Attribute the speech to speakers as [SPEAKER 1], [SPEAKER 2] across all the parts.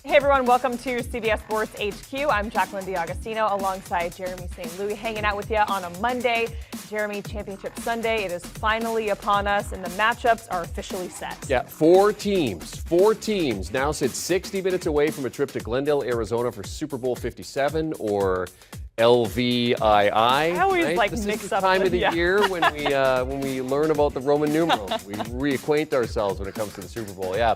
[SPEAKER 1] Hey everyone, welcome to CBS Sports HQ. I'm Jacqueline D'Agostino alongside Jeremy St. Louis, hanging out with you on a Monday. Jeremy, Championship Sunday, it is finally upon us and the matchups are officially set.
[SPEAKER 2] Yeah, four teams now sit 60 minutes away from a trip to Glendale, Arizona for Super Bowl 57 or LVII.
[SPEAKER 1] I always
[SPEAKER 2] right?
[SPEAKER 1] mix
[SPEAKER 2] This is the
[SPEAKER 1] up
[SPEAKER 2] time of the year when we learn about the Roman numerals. We reacquaint ourselves when it comes to the Super Bowl. Yeah,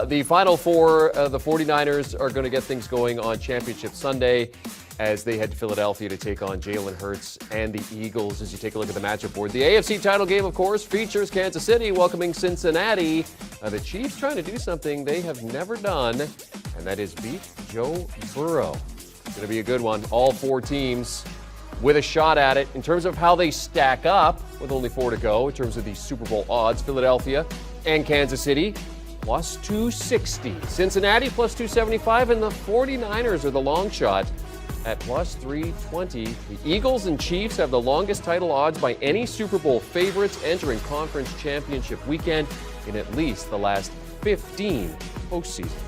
[SPEAKER 2] the Final Four, the 49ers are going to get things going on Championship Sunday as they head to Philadelphia to take on Jalen Hurts and the Eagles. As you take a look at the matchup board, the AFC title game, of course, features Kansas City welcoming Cincinnati. The Chiefs trying to do something they have never done, and that is beat Joe Burrow. It's going to be a good one. All four teams with a shot at it. In terms of how they stack up, with only 4 to go, in terms of the Super Bowl odds, Philadelphia and Kansas City, plus 260. Cincinnati, plus 275. And the 49ers are the long shot at plus 320. The Eagles and Chiefs have the longest title odds by any Super Bowl favorites entering conference championship weekend in at least the last 15 postseasons.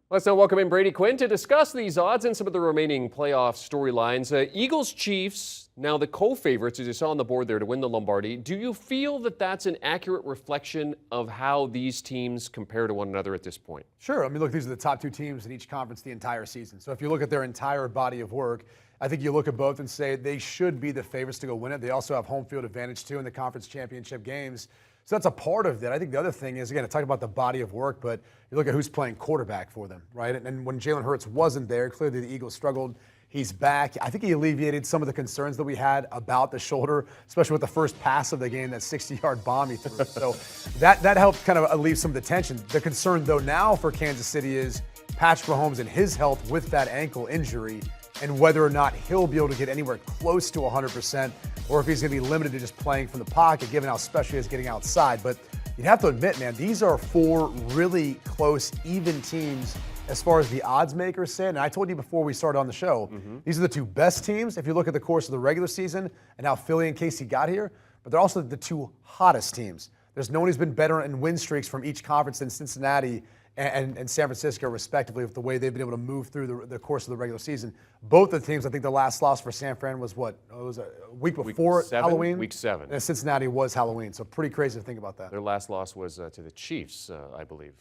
[SPEAKER 2] Let's now welcome in Brady Quinn to discuss these odds and some of the remaining playoff storylines. Eagles-Chiefs, now the co-favorites, as you saw on the board there, to win the Lombardi. Do you feel that that's an accurate reflection of how these teams compare to one another at this point?
[SPEAKER 3] Sure. I mean, look, these are the top two teams in each conference the entire season. So if you look at their entire body of work, I think you look at both and say they should be the favorites to go win it. They also have home field advantage, too, in the conference championship games. So that's a part of that. I think the other thing is, again, I talk about the body of work, but you look at who's playing quarterback for them, right? And when Jalen Hurts wasn't there, clearly the Eagles struggled. He's back. I think he alleviated some of the concerns that we had about the shoulder, especially with the first pass of the game, that 60-yard bomb he threw. So that helped kind of alleviate some of the tension. The concern, though, now for Kansas City is Patrick Mahomes and his health with that ankle injury, and whether or not he'll be able to get anywhere close to 100%, or if he's going to be limited to just playing from the pocket, given how special he is getting outside. But you'd have to admit, man, these are four really close, even teams as far as the odds makers say. And I told you before we started on the show, these are the two best teams if you look at the course of the regular season and how Philly and KC got here, but they're also the two hottest teams. There's no one who's been better in win streaks from each conference than Cincinnati and San Francisco, respectively, with the way they've been able to move through the course of the regular season. Both the teams, I think the last loss for San Fran was what? It was a week before Halloween?
[SPEAKER 2] Week 7.
[SPEAKER 3] And Cincinnati was Halloween, so pretty crazy to think about that.
[SPEAKER 2] Their last loss was to the Chiefs, I believe,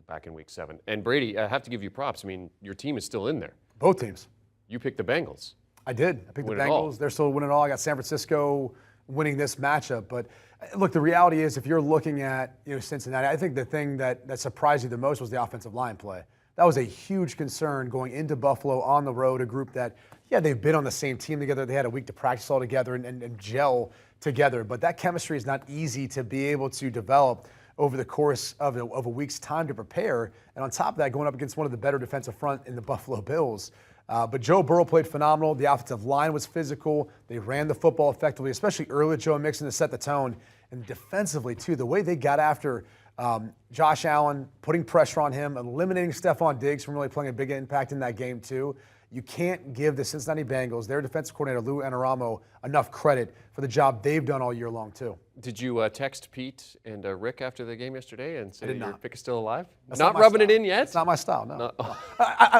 [SPEAKER 2] back in week 7. And Brady, I have to give you props. I mean, your team is still in there.
[SPEAKER 3] Both teams.
[SPEAKER 2] You picked the Bengals.
[SPEAKER 3] I did. I picked the Bengals. They're still winning it all. I got San Francisco winning this matchup. But look, the reality is if you're looking at Cincinnati, I think the thing that surprised you the most was the offensive line play. That was a huge concern going into Buffalo on the road, a group that, they've been on the same team together. They had a week to practice all together and gel together. But that chemistry is not easy to be able to develop over the course of a week's time to prepare. And on top of that, going up against one of the better defensive front in the Buffalo Bills. But Joe Burrow played phenomenal. The offensive line was physical. They ran the football effectively, especially early with Joe Mixon to set the tone. And defensively, too, the way they got after Josh Allen, putting pressure on him, eliminating Stephon Diggs from really playing a big impact in that game, too. You can't give the Cincinnati Bengals, their defensive coordinator, Lou Anarumo, enough credit for the job they've done all year long, too.
[SPEAKER 2] Did you text Pete and Rick after the game yesterday and say your pick is still alive?
[SPEAKER 3] That's
[SPEAKER 2] not rubbing
[SPEAKER 3] style.
[SPEAKER 2] it in yet?
[SPEAKER 3] It's not my style, no.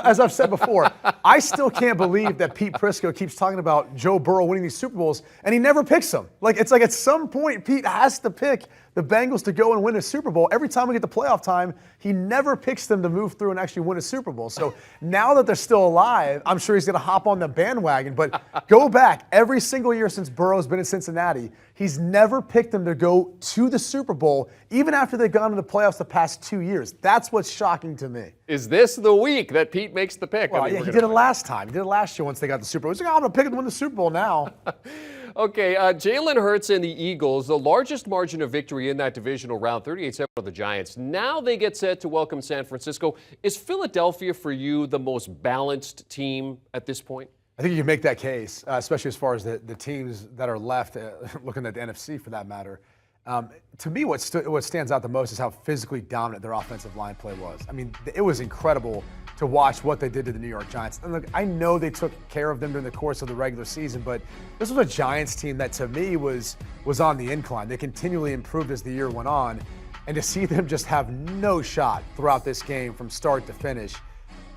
[SPEAKER 3] As I've said before, I still can't believe that Pete Prisco keeps talking about Joe Burrow winning these Super Bowls, and he never picks them. It's like at some point, Pete has to pick the Bengals to go and win a Super Bowl. Every time we get to playoff time, he never picks them to move through and actually win a Super Bowl. So now that they're still alive, I'm sure he's going to hop on the bandwagon. But go back, every single year since Burrow's been in Cincinnati, he's never picked them to go to the Super Bowl, even after they've gone to the playoffs the past 2 years. That's what's shocking to me.
[SPEAKER 2] Is this the week that Pete makes the pick?
[SPEAKER 3] Well, he did it last time. He did it last year once they got the Super Bowl. He's like, I'm going to pick him to win the Super Bowl now.
[SPEAKER 2] Okay, Jalen Hurts and the Eagles, the largest margin of victory in that divisional round, 38-7 of the Giants. Now they get set to welcome San Francisco. Is Philadelphia, for you, the most balanced team at this point?
[SPEAKER 3] I think you can make that case, especially as far as the teams that are left, looking at the NFC for that matter. To me, what stands out the most is how physically dominant their offensive line play was. I mean, it was incredible to watch what they did to the New York Giants. And look, I know they took care of them during the course of the regular season, but this was a Giants team that to me was on the incline. They continually improved as the year went on. And to see them just have no shot throughout this game from start to finish,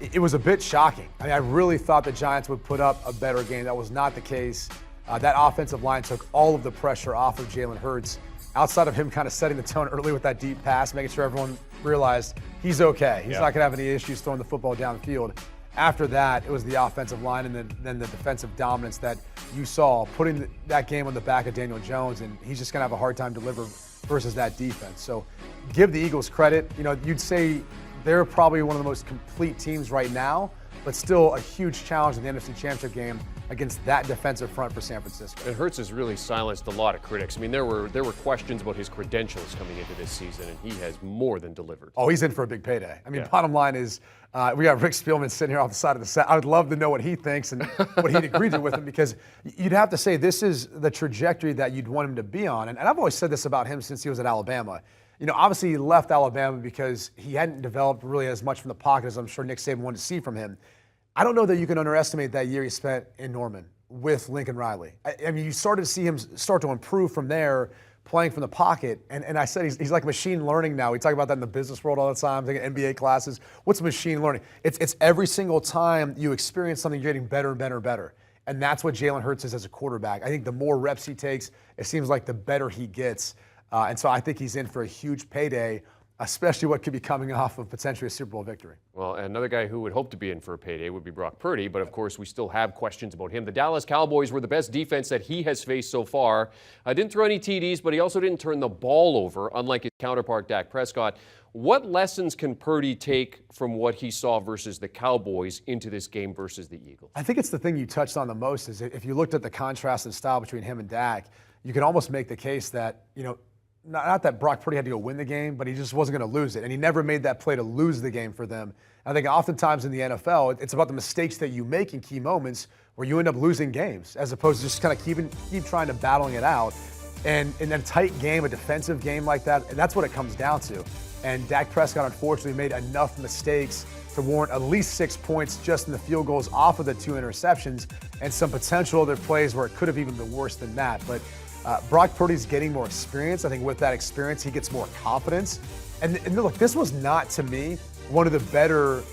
[SPEAKER 3] it was a bit shocking. I mean, I really thought the Giants would put up a better game. That was not the case. That offensive line took all of the pressure off of Jalen Hurts, outside of him kind of setting the tone early with that deep pass, making sure everyone realized he's okay. He's not going to have any issues throwing the football downfield. After that, it was the offensive line and then the defensive dominance that you saw, putting that game on the back of Daniel Jones, and he's just going to have a hard time delivering versus that defense. So give the Eagles credit. You know, you'd say they're probably one of the most complete teams right now, but still a huge challenge in the NFC Championship game against that defensive front for San Francisco.
[SPEAKER 2] And Hurts has really silenced a lot of critics. I mean, there were questions about his credentials coming into this season, and he has more than delivered.
[SPEAKER 3] Oh, he's in for a big payday. I mean, bottom line is we got Rick Spielman sitting here off the side of the set. I would love to know what he thinks and what he'd agree to with him, because you'd have to say this is the trajectory that you'd want him to be on. And I've always said this about him since he was at Alabama. You know, obviously he left Alabama because he hadn't developed really as much from the pocket as I'm sure Nick Saban wanted to see from him. I don't know that you can underestimate that year he spent in Norman with Lincoln Riley. I mean, you started to see him start to improve from there, playing from the pocket. And I said he's like machine learning now. We talk about that in the business world all the time, taking MBA classes. What's machine learning? It's every single time you experience something, you're getting better and better and better. And that's what Jalen Hurts is as a quarterback. I think the more reps he takes, it seems like the better he gets. And so I think he's in for a huge payday, especially what could be coming off of potentially a Super Bowl victory.
[SPEAKER 2] Well, another guy who would hope to be in for a payday would be Brock Purdy, but of course we still have questions about him. The Dallas Cowboys were the best defense that he has faced so far. Didn't throw any TDs, but he also didn't turn the ball over, unlike his counterpart Dak Prescott. What lessons can Purdy take from what he saw versus the Cowboys into this game versus the Eagles?
[SPEAKER 3] I think it's the thing you touched on the most is if you looked at the contrast in style between him and Dak, you can almost make the case that, you know, not that Brock Purdy had to go win the game, but he just wasn't going to lose it. And he never made that play to lose the game for them. I think oftentimes in the NFL, it's about the mistakes that you make in key moments where you end up losing games, as opposed to just kind of keep trying to battling it out. And in a tight game, a defensive game like that, and that's what it comes down to. And Dak Prescott, unfortunately, made enough mistakes to warrant at least 6 points just in the field goals off of the 2 interceptions and some potential other plays where it could have even been worse than that. But Brock Purdy's getting more experience. I think with that experience, he gets more confidence. And look, this was not, to me, one of the better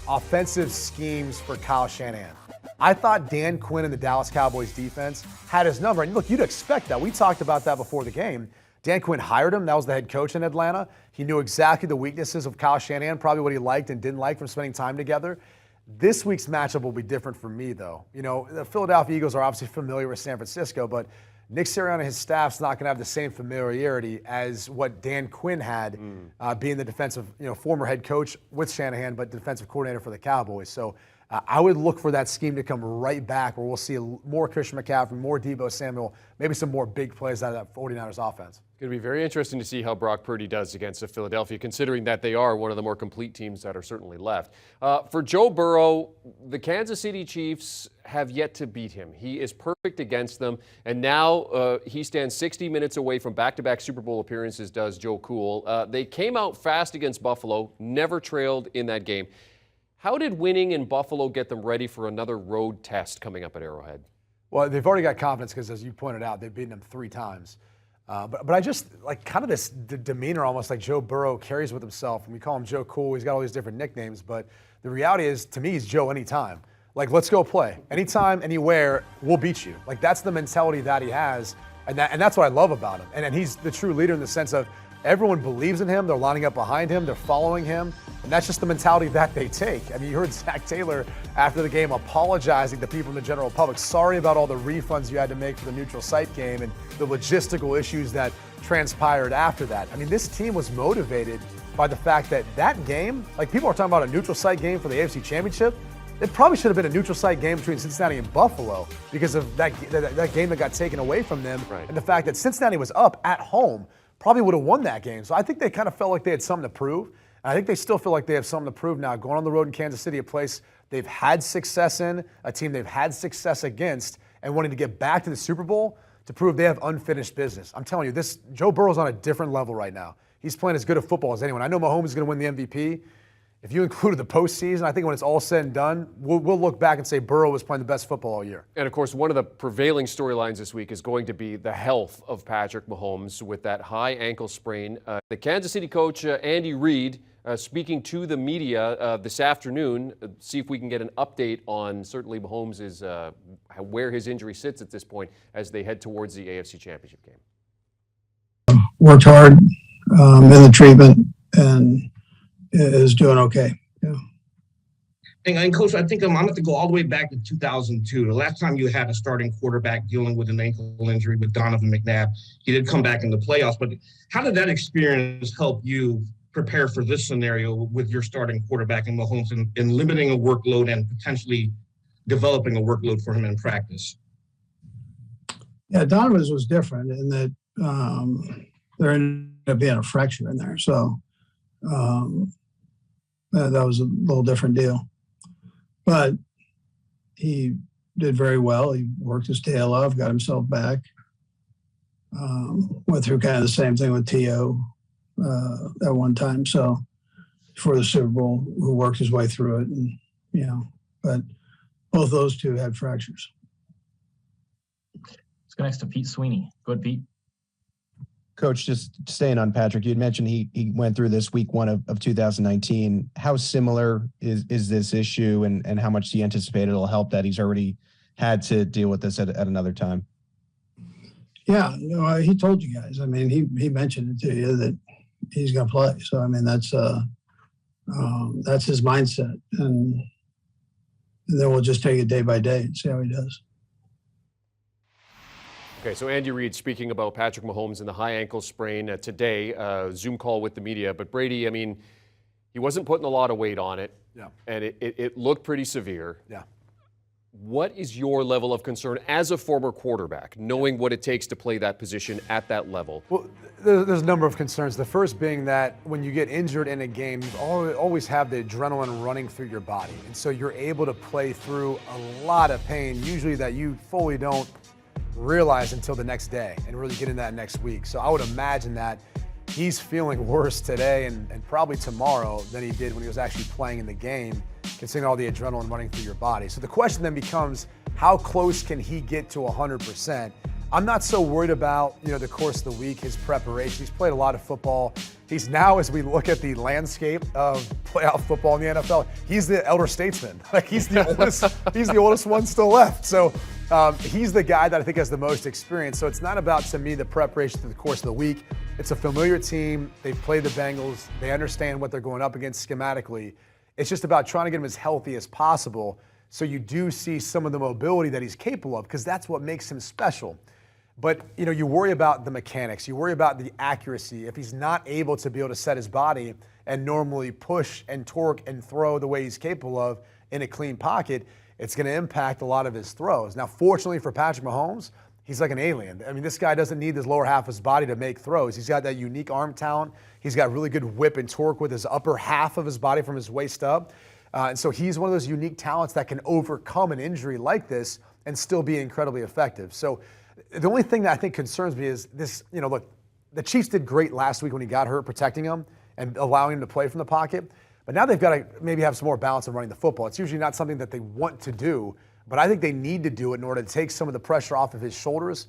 [SPEAKER 3] offensive schemes for Kyle Shanahan. I thought Dan Quinn and the Dallas Cowboys defense had his number. And look, you'd expect that. We talked about that before the game. Dan Quinn hired him. That was the head coach in Atlanta. He knew exactly the weaknesses of Kyle Shanahan, probably what he liked and didn't like from spending time together. This week's matchup will be different for me, though. You know, the Philadelphia Eagles are obviously familiar with San Francisco, but Nick Sirianni and his staff's not going to have the same familiarity as what Dan Quinn had, being the defensive, former head coach with Shanahan, but defensive coordinator for the Cowboys. So I would look for that scheme to come right back, where we'll see more Christian McCaffrey, more Deebo Samuel, maybe some more big plays out of that 49ers offense.
[SPEAKER 2] It's going to be very interesting to see how Brock Purdy does against Philadelphia, considering that they are one of the more complete teams that are certainly left. For Joe Burrow, the Kansas City Chiefs have yet to beat him. He is perfect against them, and now he stands 60 minutes away from back-to-back Super Bowl appearances, does Joe Cool. They came out fast against Buffalo, never trailed in that game. How did winning in Buffalo get them ready for another road test coming up at Arrowhead?
[SPEAKER 3] Well, they've already got confidence because, as you pointed out, they've beaten them 3 times. But I just like kind of this demeanor almost like Joe Burrow carries with himself. And we call him Joe Cool. He's got all these different nicknames. But the reality is, to me, he's Joe anytime. Like, let's go play. Anytime, anywhere, we'll beat you. Like, that's the mentality that he has. And that's what I love about him. And he's the true leader in the sense of everyone believes in him. They're lining up behind him. They're following him. And that's just the mentality that they take. I mean, you heard Zach Taylor after the game apologizing to people in the general public. Sorry about all the refunds you had to make for the neutral site game and the logistical issues that transpired after that. I mean, this team was motivated by the fact that that game, like people are talking about a neutral site game for the AFC Championship. It probably should have been a neutral site game between Cincinnati and Buffalo because of that game that got taken away from them.
[SPEAKER 2] Right.
[SPEAKER 3] And the fact that Cincinnati was up at home probably would have won that game. So I think they kind of felt like they had something to prove. And I think they still feel like they have something to prove now. Going on the road in Kansas City, a place they've had success in, a team they've had success against, and wanting to get back to the Super Bowl to prove they have unfinished business. I'm telling you, Joe Burrow's on a different level right now. He's playing as good a football as anyone. I know Mahomes is going to win the MVP. if you included the postseason, I think when it's all said and done, we'll look back and say Burrow was playing the best football all year.
[SPEAKER 2] And, of course, one of the prevailing storylines this week is going to be the health of Patrick Mahomes with that high ankle sprain. The Kansas City coach, Andy Reid, speaking to the media this afternoon, see if we can get an update on certainly Mahomes' where his injury sits at this point as they head towards the AFC Championship game.
[SPEAKER 4] Worked hard in the treatment and is doing okay. Yeah.
[SPEAKER 5] And Coach, I think I'm going to have to go all the way back to 2002. The last time you had a starting quarterback dealing with an ankle injury with Donovan McNabb. He did come back in the playoffs, but how did that experience help you prepare for this scenario with your starting quarterback in Mahomes and limiting a workload and potentially developing a workload for him in practice?
[SPEAKER 4] Yeah, Donovan's was different in that there ended up being a fracture in there. So that was a little different deal. But he did very well. He worked his tail off, got himself back. Went through kind of the same thing with T.O. At one time. So before the Super Bowl, who worked his way through it. And, but both those two had fractures.
[SPEAKER 6] Let's go next to Pete Sweeney. Go ahead, Pete.
[SPEAKER 7] Coach, just staying on Patrick, you had mentioned he went through this week 1 of 2019. How similar is this issue, and how much do you anticipate it'll help that he's already had to deal with this at another time?
[SPEAKER 4] Yeah, he told you guys. I mean, he mentioned it to you that he's going to play. So, I mean, that's his mindset. And then we'll just take it day by day and see how he does.
[SPEAKER 2] Okay, so Andy Reid speaking about Patrick Mahomes and the high ankle sprain today, Zoom call with the media. But Brady, I mean, he wasn't putting a lot of weight on it.
[SPEAKER 3] Yeah.
[SPEAKER 2] And it looked pretty severe.
[SPEAKER 3] Yeah.
[SPEAKER 2] What is your level of concern as a former quarterback, knowing what it takes to play that position at that level?
[SPEAKER 3] Well, there's a number of concerns. The first being that when you get injured in a game, you always have the adrenaline running through your body. And so you're able to play through a lot of pain, usually that you fully don't realize until the next day and really get in that next week. So I would imagine that he's feeling worse today and probably tomorrow than he did when he was actually playing in the game, considering all the adrenaline running through your body. So the question then becomes, how close can he get to 100%? I'm not so worried about, the course of the week, his preparation. He's played a lot of football. He's now, as we look at the landscape of playoff football in the NFL, he's the elder statesman. Like he's the oldest one still left. So he's the guy that I think has the most experience. So it's not about, to me, the preparation through the course of the week. It's a familiar team. They've played the Bengals. They understand what they're going up against schematically. It's just about trying to get him as healthy as possible so you do see some of the mobility that he's capable of, because that's what makes him special. But, you worry about the mechanics. You worry about the accuracy. If he's not able to be able to set his body and normally push and torque and throw the way he's capable of in a clean pocket, it's going to impact a lot of his throws. Now, fortunately for Patrick Mahomes, he's like an alien. I mean, this guy doesn't need his lower half of his body to make throws. He's got that unique arm talent. He's got really good whip and torque with his upper half of his body from his waist up. And so he's one of those unique talents that can overcome an injury like this and still be incredibly effective. So the only thing that I think concerns me is this, look, the Chiefs did great last week when he got hurt, protecting him and allowing him to play from the pocket. But now they've got to maybe have some more balance in running the football. It's usually not something that they want to do, but I think they need to do it in order to take some of the pressure off of his shoulders.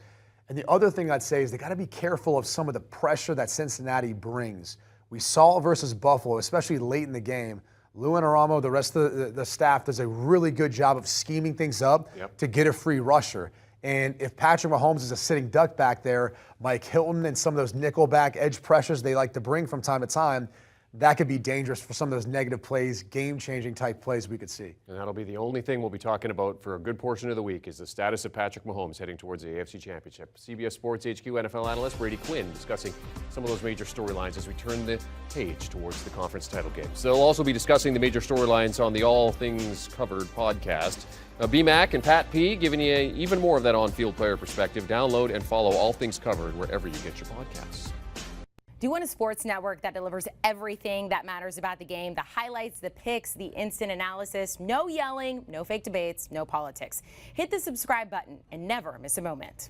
[SPEAKER 3] And the other thing I'd say is they got to be careful of some of the pressure that Cincinnati brings. We saw it versus Buffalo, especially late in the game. Lou Anarumo, the rest of the staff does a really good job of scheming things up to get a free rusher. And if Patrick Mahomes is a sitting duck back there, Mike Hilton and some of those nickelback edge pressures they like to bring from time to time, that could be dangerous for some of those negative plays, game-changing type plays we could see.
[SPEAKER 2] And that'll be the only thing we'll be talking about for a good portion of the week is the status of Patrick Mahomes heading towards the AFC Championship. CBS Sports HQ NFL analyst Brady Quinn discussing some of those major storylines as we turn the page towards the conference title games. They'll also be discussing the major storylines on the All Things Covered podcast. B-Mac and Pat P giving you even more of that on-field player perspective. Download and follow All Things Covered wherever you get your podcasts.
[SPEAKER 8] Do you want a sports network that delivers everything that matters about the game? The highlights, the picks, the instant analysis, no yelling, no fake debates, no politics. Hit the subscribe button and never miss a moment.